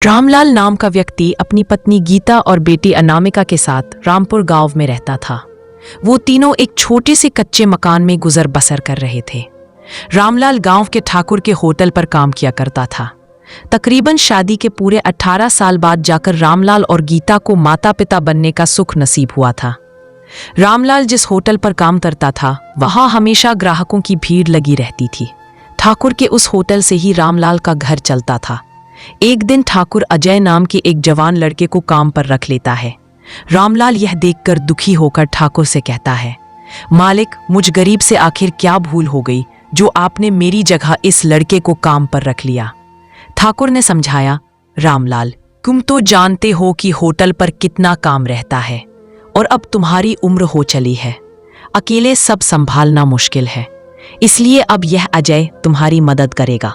रामलाल नाम का व्यक्ति अपनी पत्नी गीता और बेटी अनामिका के साथ रामपुर गांव में रहता था। वो तीनों एक छोटे से कच्चे मकान में गुजर बसर कर रहे थे। रामलाल गांव के ठाकुर के होटल पर काम किया करता था। तकरीबन शादी के पूरे 18 साल बाद जाकर रामलाल और गीता को माता पिता बनने का सुख नसीब हुआ था। रामलाल जिस होटल पर काम करता था वहां हमेशा ग्राहकों की भीड़ लगी रहती थी। ठाकुर के उस होटल से ही रामलाल का घर चलता था। एक दिन ठाकुर अजय नाम के एक जवान लड़के को काम पर रख लेता है। रामलाल यह देखकर दुखी होकर ठाकुर से कहता है, मालिक, मुझ गरीब से आखिर क्या भूल हो गई जो आपने मेरी जगह इस लड़के को काम पर रख लिया। ठाकुर ने समझाया, रामलाल, तुम तो जानते हो कि होटल पर कितना काम रहता है और अब तुम्हारी उम्र हो चली है। अकेले सब संभालना मुश्किल है, इसलिए अब यह अजय तुम्हारी मदद करेगा।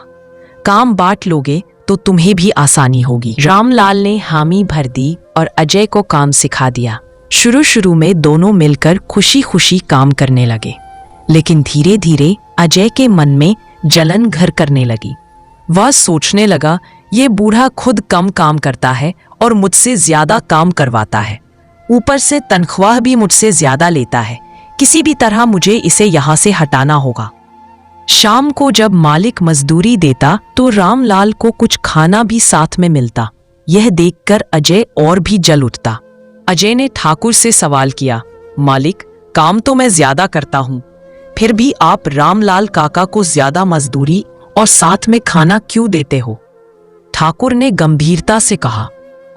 काम बांट लोगे तो तुम्हें भी आसानी होगी। रामलाल ने हामी भर दी और अजय को काम सिखा दिया। शुरू में दोनों मिलकर खुशी खुशी काम करने लगे, लेकिन धीरे धीरे अजय के मन में जलन घर करने लगी। वह सोचने लगा, ये बूढ़ा खुद कम काम करता है और मुझसे ज्यादा काम करवाता है, ऊपर से तनख्वाह भी मुझसे ज्यादा लेता है। किसी भी तरह मुझे इसे यहाँ से हटाना होगा। शाम को जब मालिक मजदूरी देता तो रामलाल को कुछ खाना भी साथ में मिलता। यह देखकर अजय और भी जल उठता। अजय ने ठाकुर से सवाल किया, मालिक, काम तो मैं ज्यादा करता हूँ, फिर भी आप रामलाल काका को ज्यादा मजदूरी और साथ में खाना क्यों देते हो? ठाकुर ने गंभीरता से कहा,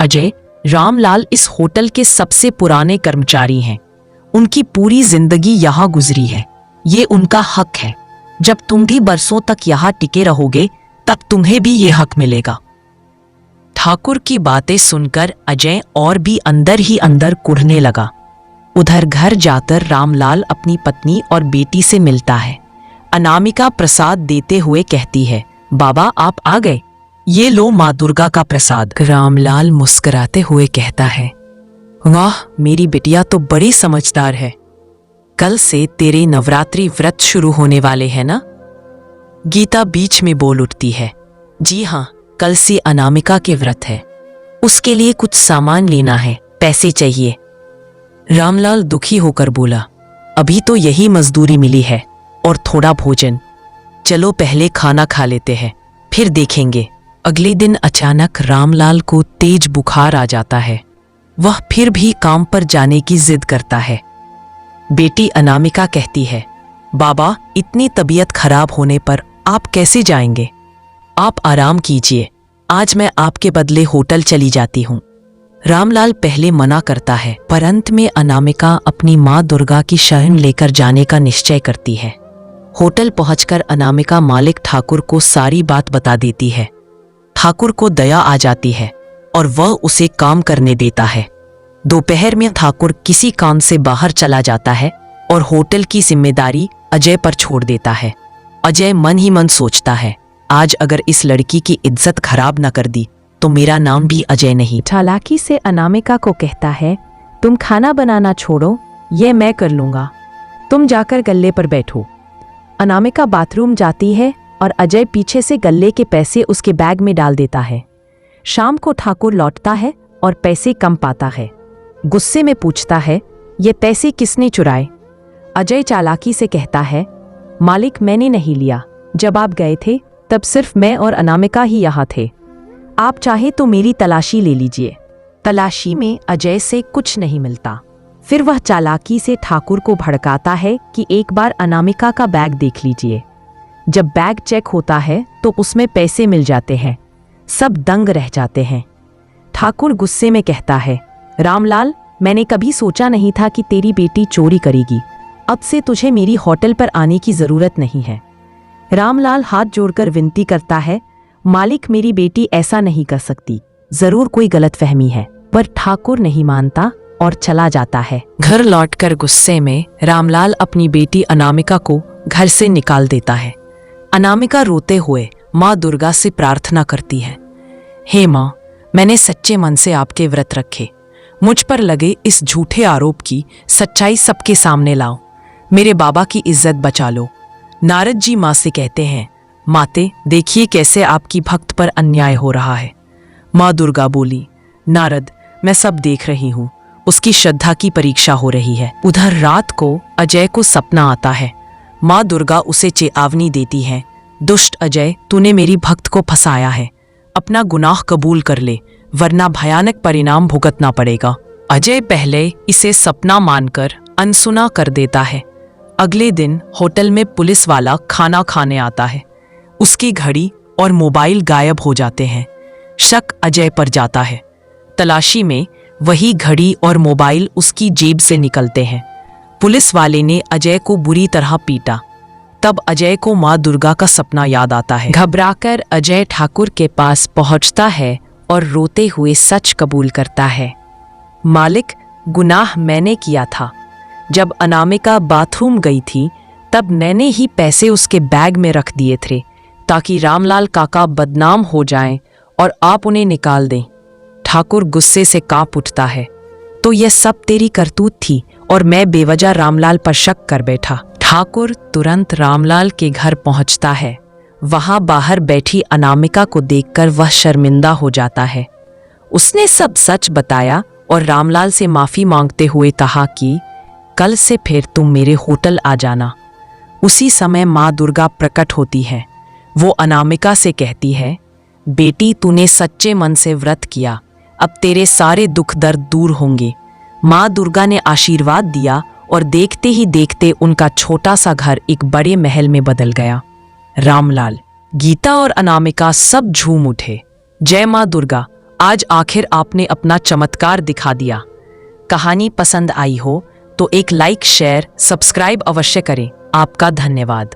अजय, रामलाल इस होटल के सबसे पुराने कर्मचारी हैं। उनकी पूरी जिंदगी यहाँ गुजरी है, ये उनका हक है। जब तुम भी बरसों तक यहाँ टिके रहोगे तब तुम्हें भी ये हक मिलेगा। ठाकुर की बातें सुनकर अजय और भी अंदर ही अंदर कुढ़ने लगा। उधर घर जाकर रामलाल अपनी पत्नी और बेटी से मिलता है। अनामिका प्रसाद देते हुए कहती है, बाबा आप आ गए, ये लो माँ दुर्गा का प्रसाद। रामलाल मुस्कुराते हुए कहता है, वाह, मेरी बिटिया तो बड़ी समझदार है। कल से तेरे नवरात्रि व्रत शुरू होने वाले हैं ना? गीता बीच में बोल उठती है, जी हाँ, कल से अनामिका के व्रत है। उसके लिए कुछ सामान लेना है, पैसे चाहिए। रामलाल दुखी होकर बोला, अभी तो यही मजदूरी मिली है और थोड़ा भोजन। चलो पहले खाना खा लेते हैं, फिर देखेंगे। अगले दिन अचानक रामलाल को तेज बुखार आ जाता है। वह फिर भी काम पर जाने की जिद करता है। बेटी अनामिका कहती है, बाबा, इतनी तबीयत खराब होने पर आप कैसे जाएंगे? आप आराम कीजिए, आज मैं आपके बदले होटल चली जाती हूँ। रामलाल पहले मना करता है, पर अंत में अनामिका अपनी माँ दुर्गा की शरण लेकर जाने का निश्चय करती है। होटल पहुंचकर अनामिका मालिक ठाकुर को सारी बात बता देती है। ठाकुर को दया आ जाती है और वह उसे काम करने देता है। दोपहर में ठाकुर किसी काम से बाहर चला जाता है और होटल की जिम्मेदारी अजय पर छोड़ देता है। अजय मन ही मन सोचता है, आज अगर इस लड़की की इज्जत खराब न कर दी तो मेरा नाम भी अजय नहीं। चालाकी से अनामिका को कहता है, तुम खाना बनाना छोड़ो, ये मैं कर लूंगा, तुम जाकर गल्ले पर बैठो। अनामिका बाथरूम जाती है और अजय पीछे से गल्ले के पैसे उसके बैग में डाल देता है। शाम को ठाकुर लौटता है और पैसे कम पाता है। गुस्से में पूछता है, ये पैसे किसने चुराए? अजय चालाकी से कहता है, मालिक, मैंने नहीं लिया। जब आप गए थे तब सिर्फ मैं और अनामिका ही यहाँ थे। आप चाहे तो मेरी तलाशी ले लीजिए। तलाशी में अजय से कुछ नहीं मिलता। फिर वह चालाकी से ठाकुर को भड़काता है कि एक बार अनामिका का बैग देख लीजिए। जब बैग चेक होता है तो उसमें पैसे मिल जाते हैं। सब दंग रह जाते हैं। ठाकुर गुस्से में कहता है, रामलाल, मैंने कभी सोचा नहीं था कि तेरी बेटी चोरी करेगी। अब से तुझे मेरी होटल पर आने की जरूरत नहीं है। रामलाल हाथ जोड़कर विनती करता है, मालिक, मेरी बेटी ऐसा नहीं कर सकती, जरूर कोई गलतफहमी है। पर ठाकुर नहीं मानता और चला जाता है। घर लौटकर गुस्से में रामलाल अपनी बेटी अनामिका को घर से निकाल देता है। अनामिका रोते हुए माँ दुर्गा से प्रार्थना करती है, हे माँ, मैंने सच्चे मन से आपके व्रत रखे। मुझ पर लगे इस झूठे आरोप की सच्चाई सबके सामने लाओ। मेरे बाबा की इज्जत बचा लो। नारद जी माँ से कहते हैं, माते, देखिए कैसे आपकी भक्त पर अन्याय हो रहा है। माँ दुर्गा बोली, नारद, मैं सब देख रही हूँ। उसकी श्रद्धा की परीक्षा हो रही है। उधर रात को अजय को सपना आता है। माँ दुर्गा उसे चेतावनी देती है, दुष्ट अजय, तूने मेरी भक्त को फंसाया है। अपना गुनाह कबूल कर ले, वरना भयानक परिणाम भुगतना पड़ेगा। अजय पहले इसे सपना मानकर अनसुना कर देता है। अगले दिन होटल में पुलिस वाला खाना खाने आता है। उसकी घड़ी और मोबाइल गायब हो जाते हैं। शक अजय पर जाता है। तलाशी में वही घड़ी और मोबाइल उसकी जेब से निकलते हैं। पुलिस वाले ने अजय को बुरी तरह पीटा। तब अजय को माँ दुर्गा का सपना याद आता है। घबराकर अजय ठाकुर के पास पहुंचता है और रोते हुए सच कबूल करता है, मालिक, गुनाह मैंने किया था। जब अनामिका बाथरूम गई थी तब मैंने ही पैसे उसके बैग में रख दिए थे ताकि रामलाल काका बदनाम हो जाएं और आप उन्हें निकाल दें। ठाकुर गुस्से से कांप उठता है। तो यह सब तेरी करतूत थी और मैं बेवजह रामलाल पर शक कर बैठा। ठाकुर तुरंत रामलाल के घर पहुंचता है। वहां बाहर बैठी अनामिका को देखकर वह शर्मिंदा हो जाता है। उसने सब सच बताया और रामलाल से माफी मांगते हुए कहा कि कल से फिर तुम मेरे होटल आ जाना। उसी समय माँ दुर्गा प्रकट होती है। वो अनामिका से कहती है, बेटी, तूने सच्चे मन से व्रत किया, अब तेरे सारे दुख दर्द दूर होंगे। माँ दुर्गा ने आशीर्वाद दिया और देखते ही देखते उनका छोटा सा घर एक बड़े महल में बदल गया। रामलाल, गीता और अनामिका सब झूम उठे। जय माँ दुर्गा, आज आखिर आपने अपना चमत्कार दिखा दिया। कहानी पसंद आई हो तो एक लाइक, शेयर, सब्सक्राइब अवश्य करें। आपका धन्यवाद।